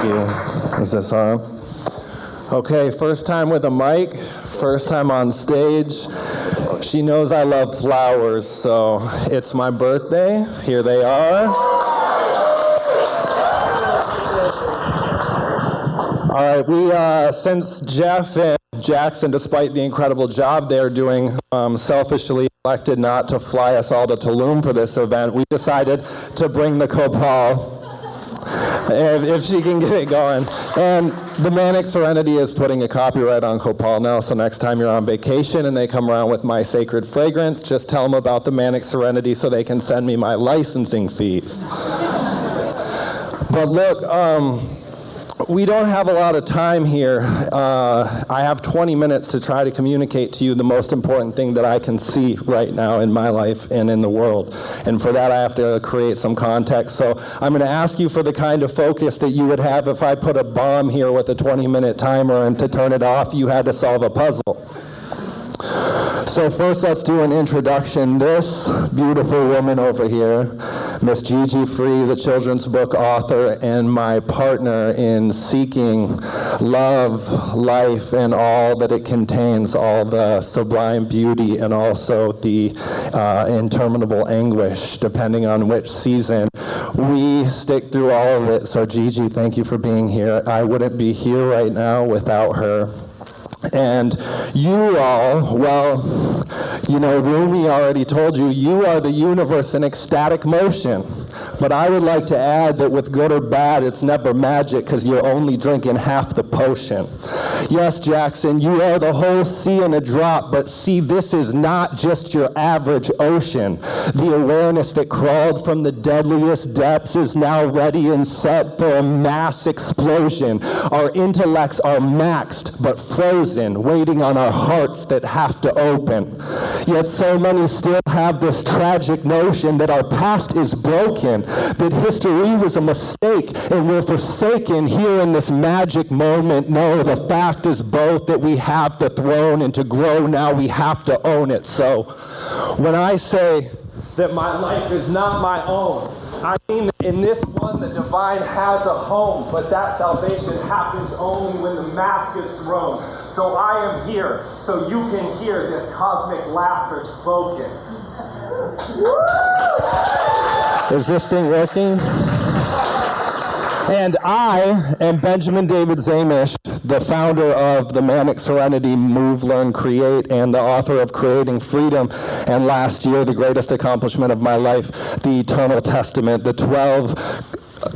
you. Is this on? Okay, first time with a mic, first time on stage. She knows I love flowers, so it's my birthday. Here they are. All right, since Jeff and Jackson, despite the incredible job they're doing, selfishly elected not to fly us all to Tulum for this event, we decided to bring the Copal, if she can get it going. And the Manic Serenity is putting a copyright on Copal now, so next time you're on vacation and they come around with my sacred fragrance, just tell them about the Manic Serenity so they can send me my licensing fees. But look, we don't have a lot of time here. I have 20 minutes to try to communicate to you the most important thing that I can see right now in my life and in the world. And for that, I have to create some context. So I'm going to ask you for the kind of focus that you would have if I put a bomb here with a 20-minute timer, and to turn it off, you had to solve a puzzle. So first, let's do an introduction. This beautiful woman over here, Miss Gigi Free, the children's book author and my partner in seeking love, life, and all that it contains, all the sublime beauty and also the interminable anguish, depending on which season. We stick through all of it. So Gigi, thank you for being here. I wouldn't be here right now without her. And you all, well, you know, Rumi already told you, you are the universe in ecstatic motion. But I would like to add that with good or bad, it's never magic, because you're only drinking half the potion. Yes, Jackson, you are the whole sea in a drop, but see, this is not just your average ocean. The awareness that crawled from the deadliest depths is now ready and set for a mass explosion. Our intellects are maxed, but frozen, waiting on our hearts that have to open. Yet so many still have this tragic notion that our past is broken, that history was a mistake and we're forsaken here in this magic moment. No, the fact is both that we have the throne, and to grow now we have to own it. So when I say that my life is not my own, I mean that in this one the divine has a home, but that salvation happens only when the mask is thrown. So I am here so you can hear this cosmic laughter spoken. Is this thing working? And I am Benjamin David Zaemisch, the founder of the Manic Serenity Move, Learn, Create, and the author of Creating Freedom. And last year, the greatest accomplishment of my life, the Eternal Testament, the 12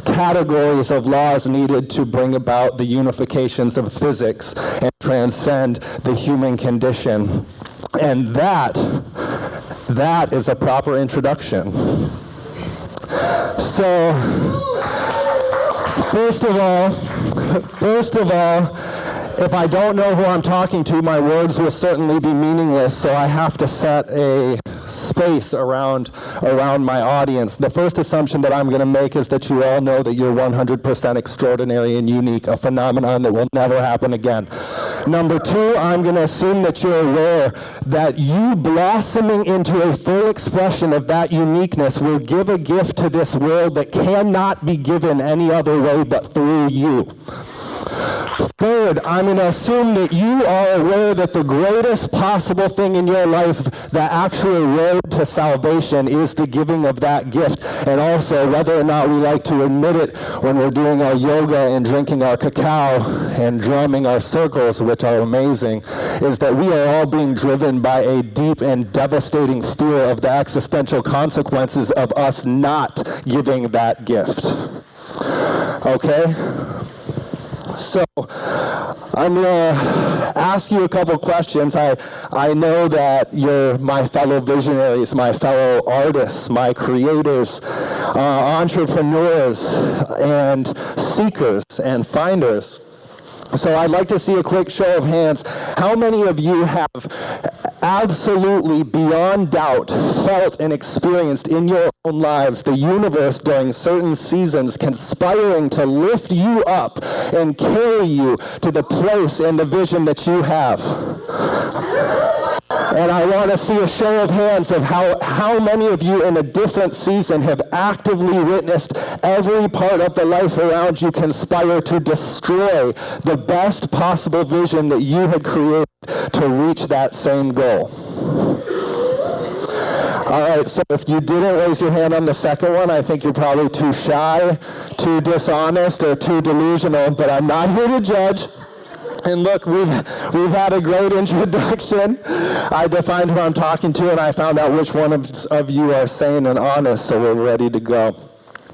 categories of laws needed to bring about the unifications of physics and transcend the human condition. And that is a proper introduction. So, First of all, if I don't know who I'm talking to, my words will certainly be meaningless, so I have to set a space around my audience. The first assumption that I'm going to make is that you all know that you're 100% extraordinary and unique, a phenomenon that will never happen again. Number two, I'm going to assume that you're aware that you blossoming into a full expression of that uniqueness will give a gift to this world that cannot be given any other way but through you. Third, I'm going to assume that you are aware that the greatest possible thing in your life, the actual road to salvation, is the giving of that gift. And also, whether or not we like to admit it when we're doing our yoga and drinking our cacao and drumming our circles, which are amazing, is that we are all being driven by a deep and devastating fear of the existential consequences of us not giving that gift. Okay? So I'm going to ask you a couple questions. I know that you're my fellow visionaries, my fellow artists, my creators, entrepreneurs, and seekers and finders. So I'd like to see a quick show of hands. How many of you have absolutely, beyond doubt, felt and experienced in your own lives the universe during certain seasons conspiring to lift you up and carry you to the place and the vision that you have? And I want to see a show of hands of how many of you in a different season have actively witnessed every part of the life around you conspire to destroy the best possible vision that you had created to reach that same goal. All right, so if you didn't raise your hand on the second one, I think you're probably too shy, too dishonest, or too delusional, but I'm not here to judge. And look, we've had a great introduction. I defined who I'm talking to, and I found out which one of you are sane and honest, so we're ready to go.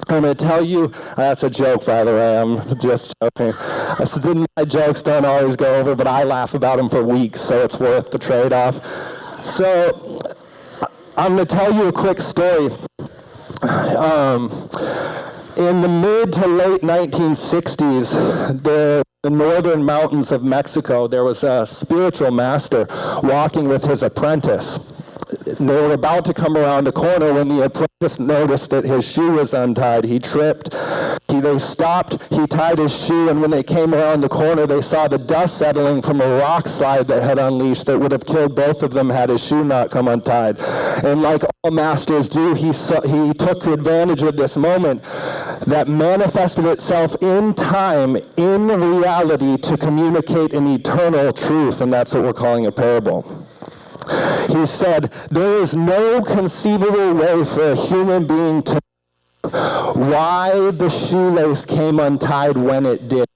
I'm going to tell you, that's a joke, by the way, I'm just joking. My jokes don't always go over, but I laugh about them for weeks, so it's worth the trade-off. So I'm going to tell you a quick story. In the mid to late 1960s, the northern mountains of Mexico, there was a spiritual master walking with his apprentice. They were about to come around a corner when the apprentice noticed that his shoe was untied. He tripped. They stopped. He tied his shoe, and when they came around the corner, they saw the dust settling from a rock slide that had unleashed that would have killed both of them had his shoe not come untied. And like all masters do, he took advantage of this moment that manifested itself in time, in reality, to communicate an eternal truth, and that's what we're calling a parable. He said, there is no conceivable way for a human being to know why the shoelace came untied when it did.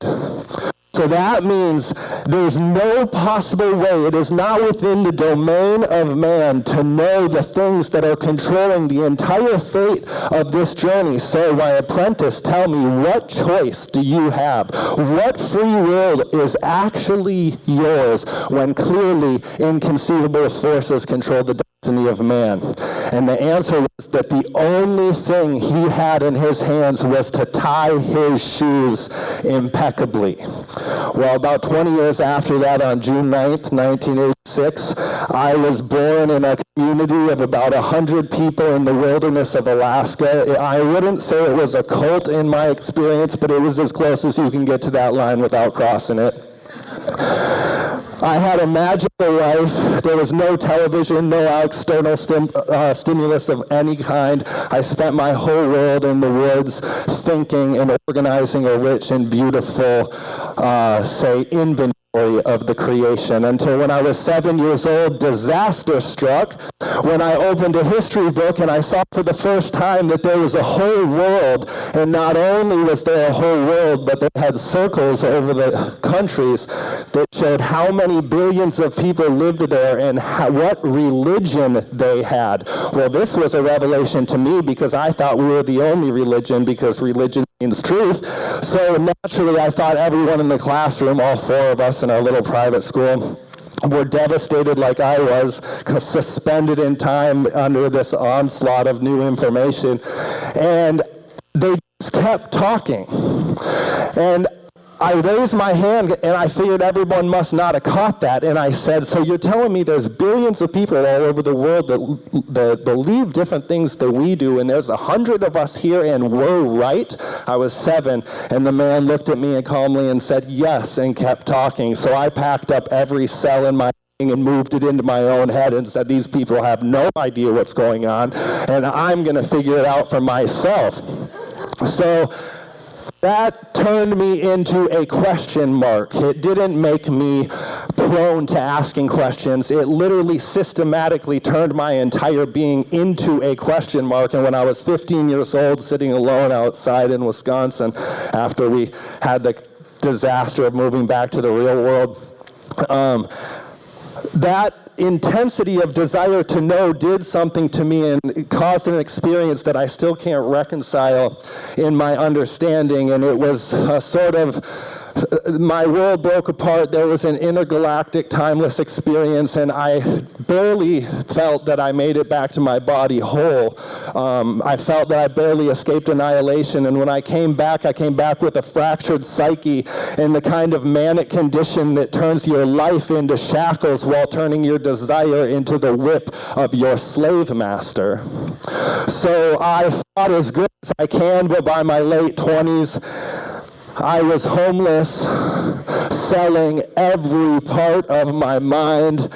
So that means there's no possible way, it is not within the domain of man to know the things that are controlling the entire fate of this journey. So my apprentice, tell me, what choice do you have? What free will is actually yours when clearly inconceivable forces control the destiny of man? And the answer was that the only thing he had in his hands was to tie his shoes impeccably. Well, about 20 years after that, on June 9th, 1986, I was born in a community of about 100 people in the wilderness of Alaska. I wouldn't say it was a cult in my experience, but it was as close as you can get to that line without crossing it. I had a magical life. There was no television, no external stimulus of any kind. I spent my whole world in the woods thinking and organizing a rich and beautiful, inventory of the creation, until when I was 7 years old, disaster struck when I opened a history book and I saw for the first time that there was a whole world, and not only was there a whole world, but they had circles over the countries that showed how many billions of people lived there and what religion they had. Well, this was a revelation to me because I thought we were the only religion, because religion means truth. So naturally, I thought everyone in the classroom, all four of us in our little private school, were devastated like I was, suspended in time under this onslaught of new information. And they just kept talking. And I raised my hand, and I figured everyone must not have caught that, and I said, so you're telling me there's billions of people all over the world that believe different things than we do, and there's 100 of us here, and we're right? I was 7, and the man looked at me calmly and said, yes, and kept talking. So I packed up every cell in my and moved it into my own head and said, these people have no idea what's going on, and I'm going to figure it out for myself. So that turned me into a question mark. It didn't make me prone to asking questions. It literally systematically turned my entire being into a question mark. And when I was 15 years old, sitting alone outside in Wisconsin, after we had the disaster of moving back to the real world, that intensity of desire to know did something to me and it caused an experience that I still can't reconcile in my understanding. And it was a sort of, my world broke apart. There was an intergalactic, timeless experience, and I barely felt that I made it back to my body whole. I felt that I barely escaped annihilation, and when I came back with a fractured psyche and the kind of manic condition that turns your life into shackles while turning your desire into the whip of your slave master. So I fought as good as I can, but by my late 20s, I was homeless, selling every part of my mind,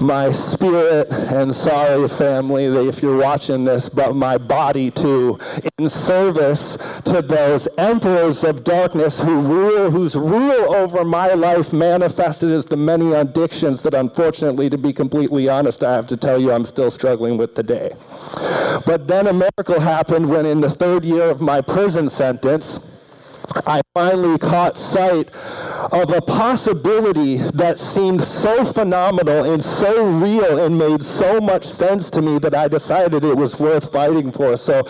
my spirit, and sorry family that if you're watching this, but my body too, in service to those emperors of darkness whose rule over my life manifested as the many addictions that unfortunately, to be completely honest, I have to tell you I'm still struggling with today. But then a miracle happened when in the 3rd year of my prison sentence, I finally caught sight of a possibility that seemed so phenomenal and so real and made so much sense to me that I decided it was worth fighting for. So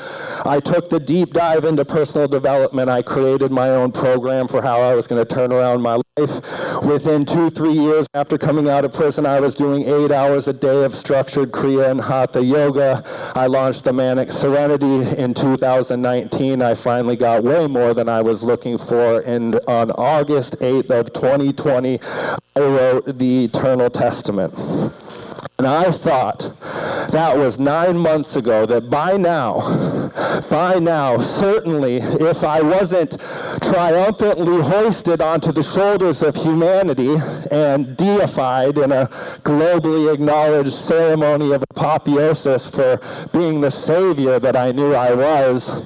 I took the deep dive into personal development. I created my own program for how I was going to turn around my life. Within 2-3 years after coming out of prison, I was doing 8 hours a day of structured Kriya and Hatha yoga. I launched the Manic Serenity in 2019. I finally got way more than I was looking for, and on August 8th of 2020, I wrote the Eternal Testament. And I thought that was 9 months ago, that by now, certainly, if I wasn't triumphantly hoisted onto the shoulders of humanity and deified in a globally acknowledged ceremony of apotheosis for being the savior that I knew I was.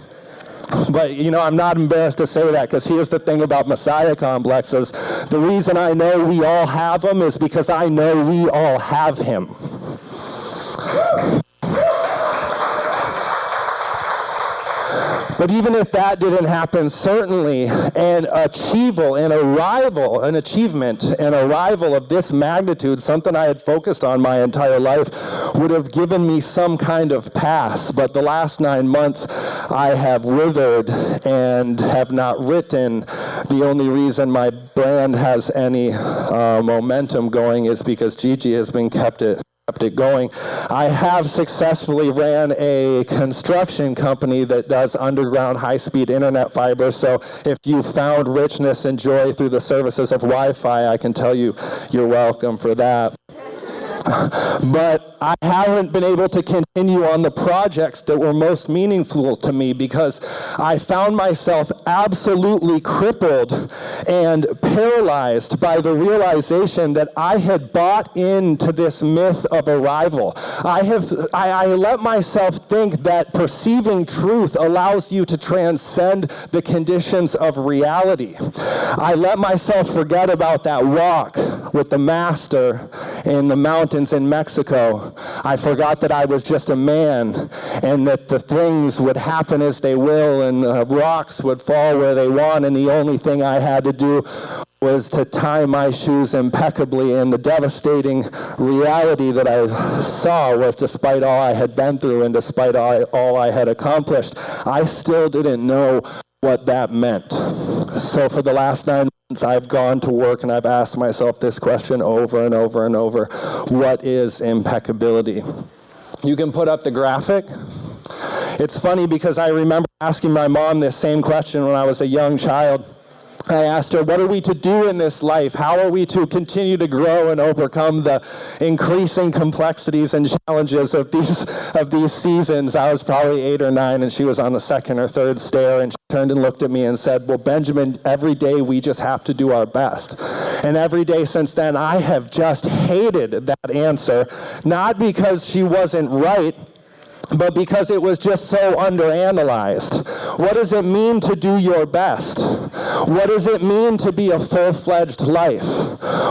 But, you know, I'm not embarrassed to say that, because here's the thing about Messiah complexes. The reason I know we all have them is because I know we all have him. But even if that didn't happen, certainly an achievement, an arrival of this magnitude, something I had focused on my entire life, would have given me some kind of pass. But the last 9 months, I have withered and have not written. The only reason my brand has any momentum going is because Gigi has been kept it going. I have successfully ran a construction company that does underground high-speed internet fiber, so if you found richness and joy through the services of Wi-Fi, I can tell you you're welcome for that. But I haven't been able to continue on the projects that were most meaningful to me because I found myself absolutely crippled and paralyzed by the realization that I had bought into this myth of arrival. I let myself think that perceiving truth allows you to transcend the conditions of reality. I let myself forget about that walk with the master in the mountains in Mexico. I forgot that I was just a man and that the things would happen as they will and the rocks would fall where they want, and the only thing I had to do was to tie my shoes impeccably. And the devastating reality that I saw was, despite all I had been through and despite all I had accomplished, I still didn't know what that meant. So for the last 9 months, I've gone to work and I've asked myself this question over and over and over. What is impeccability? You can put up the graphic. It's funny because I remember asking my mom this same question when I was a young child. I asked her, what are we to do in this life? How are we to continue to grow and overcome the increasing complexities and challenges of these seasons? I was probably 8 or 9, and she was on the 2nd or 3rd stair, and she turned and looked at me and said, well, Benjamin, every day we just have to do our best. And every day since then, I have just hated that answer, not because she wasn't right, but because it was just so underanalyzed. What does it mean to do your best? What does it mean to be a full-fledged life?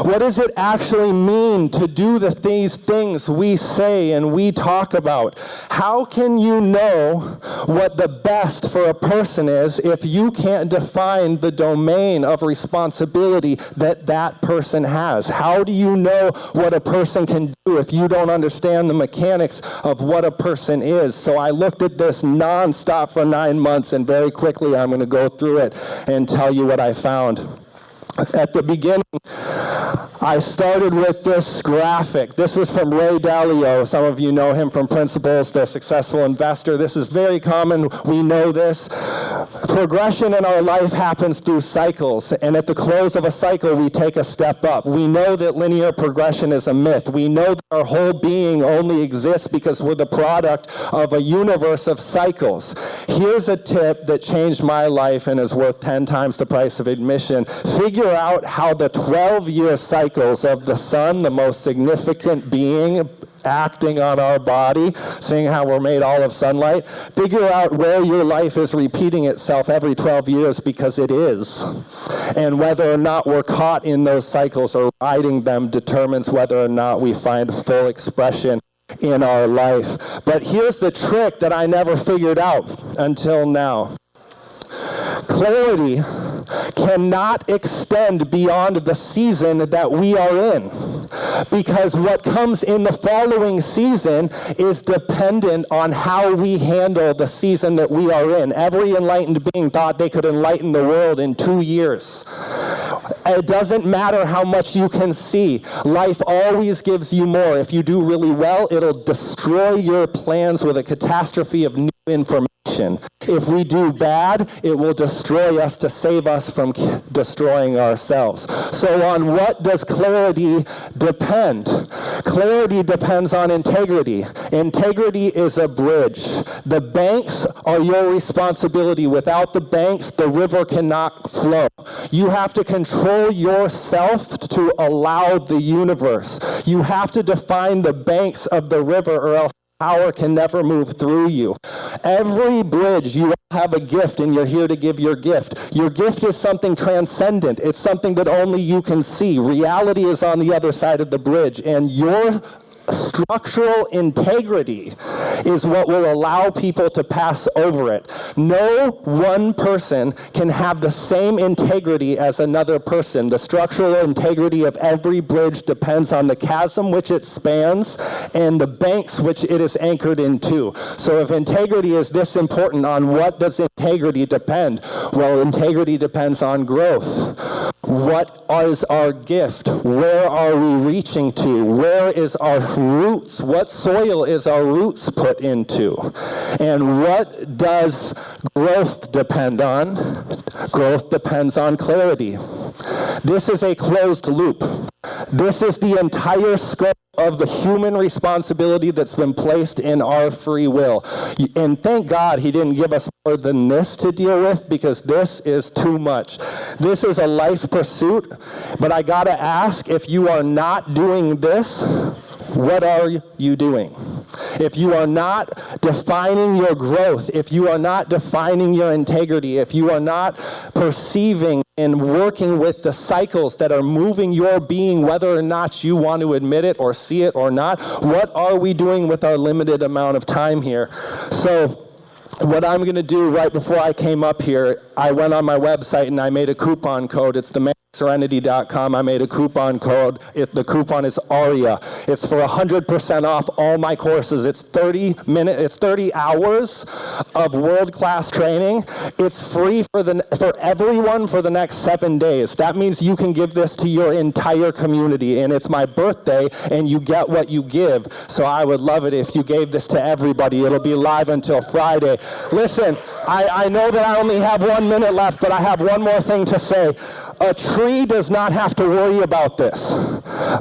What does it actually mean to do these things we say and we talk about? How can you know what the best for a person is if you can't define the domain of responsibility that person has? How do you know what a person can do if you don't understand the mechanics of what a person is? So I looked at this nonstop for 9 months, and very quickly I'm going to go through it and tell you what I found. At the beginning, I started with this graphic. This is from Ray Dalio. Some of you know him from Principles, the successful investor. This is very common. We know this. Progression in our life happens through cycles, and at the close of a cycle, we take a step up. We know that linear progression is a myth. We know that our whole being only exists because we're the product of a universe of cycles. Here's a tip that changed my life and is worth 10 times the price of admission. Figure out how the 12-year cycle cycles of the sun, the most significant being acting on our body, seeing how we're made all of sunlight. Figure out where your life is repeating itself every 12 years, because it is. And whether or not we're caught in those cycles or riding them determines whether or not we find full expression in our life. But here's the trick that I never figured out until now. Clarity cannot extend beyond the season that we are in, because what comes in the following season is dependent on how we handle the season that we are in. Every enlightened being thought they could enlighten the world in 2 years. It doesn't matter how much you can see. Life always gives you more. If you do really well, it'll destroy your plans with a catastrophe of new information. If we do bad, it will destroy us to save us from destroying ourselves. So on what does clarity depend? Clarity depends on integrity. Integrity is a bridge. The banks are your responsibility. Without the banks, the river cannot flow. You have to control yourself to allow the universe. You have to define the banks of the river, or else power can never move through you. Every bridge, you have a gift, and you're here to give your gift. Your gift is something transcendent. It's something that only you can see. Reality is on the other side of the bridge, and your structural integrity is what will allow people to pass over it. No one person can have the same integrity as another person. The structural integrity of every bridge depends on the chasm which it spans and the banks which it is anchored into. So if integrity is this important, on what does integrity depend? Well, integrity depends on growth. What is our gift? Where are we reaching to? Where is our roots? What soil is our roots put into? And what does growth depend on? Growth depends on clarity. This is a closed loop. This is the entire scope of the human responsibility that's been placed in our free will. And thank God he didn't give us more than this to deal with, because this is too much. This is a life pursuit, but I gotta ask, if you are not doing this, what are you doing? If you are not defining your growth, if you are not defining your integrity, if you are not perceiving and working with the cycles that are moving your being, whether or not you want to admit it or see it or not, what are we doing with our limited amount of time here? So what I'm going to do right before I came up here, I went on my website and I made a coupon code. It's themanserenity.com. I made a coupon code. The coupon is ARIA. It's for 100% off all my courses. It's 30 hours of world-class training. It's free for everyone for the next 7 days. That means you can give this to your entire community, and it's my birthday, and you get what you give. So I would love it if you gave this to everybody. It'll be live until Friday. Listen, I know that I only have 1 minute left, but I have one more thing to say. A tree does not have to worry about this,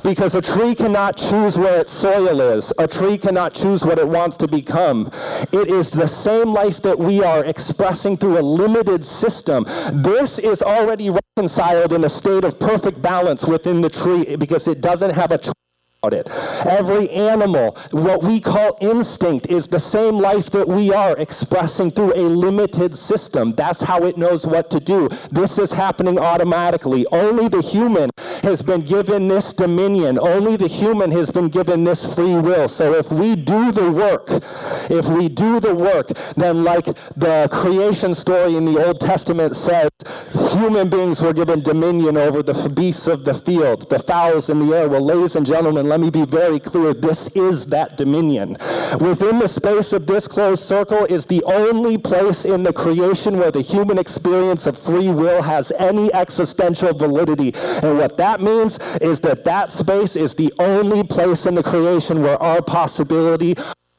because a tree cannot choose where its soil is. A tree cannot choose what it wants to become. It is the same life that we are expressing through a limited system. This is already reconciled in a state of perfect balance within the tree, because it doesn't have a choice about it. Every animal, what we call instinct, is the same life that we are expressing through a limited system. That's how it knows what to do. This is happening automatically. Only the human has been given this dominion. Only the human has been given this free will. So if we do the work, then like the creation story in the Old Testament says, human beings were given dominion over the beasts of the field, the fowls in the air. Well, ladies and gentlemen, let me be very clear. This is that dominion. Within the space of this closed circle is the only place in the creation where the human experience of free will has any existential validity. And what that means is that space is the only place in the creation where our possibility,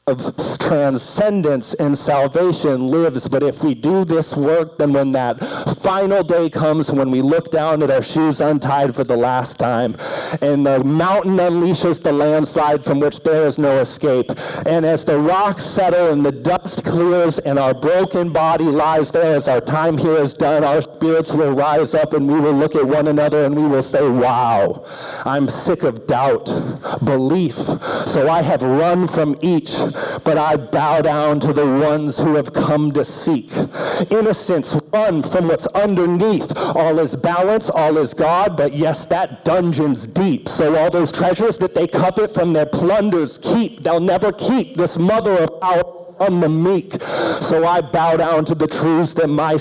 of transcendence and salvation lives. But if we do this work, then when that final day comes, when we look down at our shoes untied for the last time, and the mountain unleashes the landslide from which there is no escape, and as the rocks settle and the dust clears and our broken body lies there as our time here is done, our spirits will rise up and we will look at one another and we will say, wow, I'm sick of doubt, belief, so I have run from each, but I bow down to the ones who have come to seek. Innocence, run from what's underneath. All is balance, all is God, but yes, that dungeon's deep. So all those treasures that they covet from their plunders keep, they'll never keep this mother of power on the meek. So I bow down to the truths that my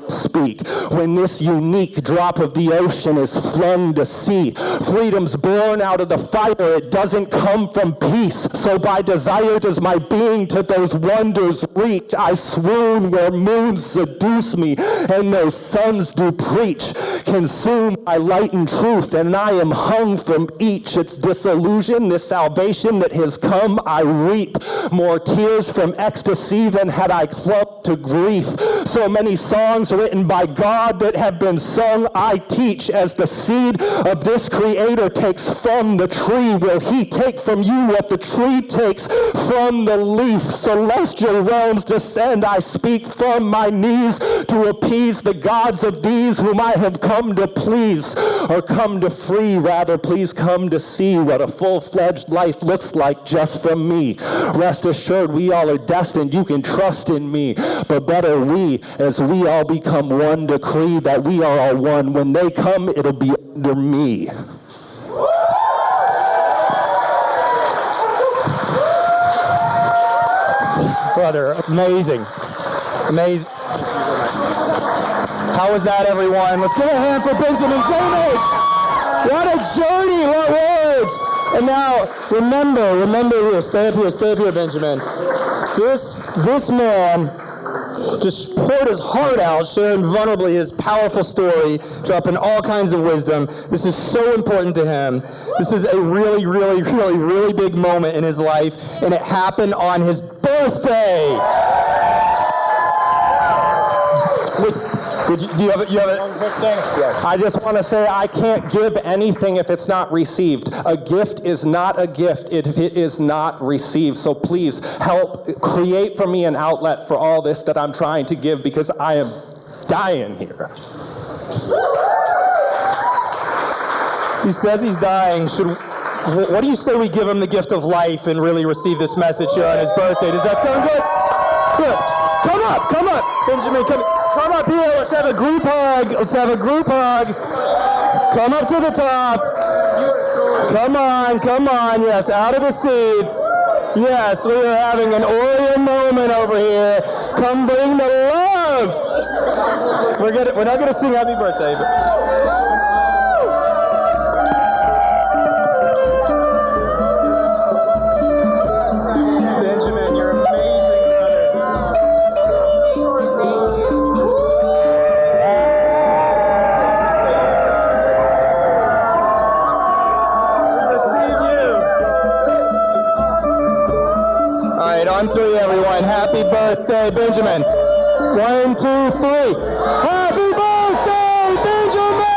speak. When this unique drop of the ocean is flung to sea, freedom's born out of the fire. It doesn't come from peace. So by desire does my being to those wonders reach. I swoon where moons seduce me and those suns do preach. Consume by light and truth, and I am hung from each. It's disillusion, this salvation that has come, I reap more tears from ecstasy than had I clung to grief. So many songs written by God that have been sung, I teach. As the seed of this creator takes from the tree, will he take from you what the tree takes from the leaf? Celestial realms descend, I speak from my knees to appease the gods of these whom I have come to please, or come to free, rather. Please come to see what a full-fledged life looks like just from me. Rest assured, we all are destined, you can trust in me, but better we, as we all become one, decree that we are all one. When they come, it'll be under me. Brother, amazing. Amazing. How was that, everyone? Let's give a hand for Benjamin Zaemisch. What a journey, what words. And now, remember here, stay up here, Benjamin. This man just poured his heart out, sharing vulnerably his powerful story, dropping all kinds of wisdom. This is so important to him. This is a really, really, really, really big moment in his life, and it happened on his birthday. Do you have it? I just want to say I can't give anything if it's not received. A gift is not a gift if it is not received. So please help create for me an outlet for all this that I'm trying to give, because I am dying here. He says he's dying. What do you say we give him the gift of life and really receive this message here on his birthday? Does that sound good? Good. Come up, Benjamin. Come up here. Let's have a group hug. Come up to the top. Come on. Yes, out of the seats. Yes, we are having an Oreo moment over here. Come bring the love. We're not gonna sing happy birthday, but Benjamin, you're amazing, brother. On three, everyone. Happy birthday, Benjamin. 1, 2, 3. Happy birthday, Benjamin!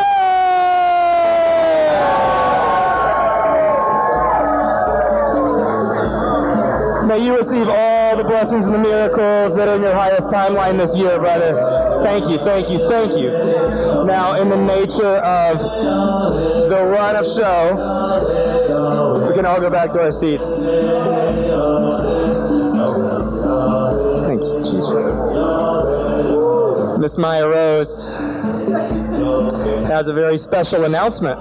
May you receive all the blessings and the miracles that are in your highest timeline this year, brother. Thank you. Now, in the nature of the run of show, we can all go back to our seats. Thank you, Gigi. Miss Maya Rose has a very special announcement.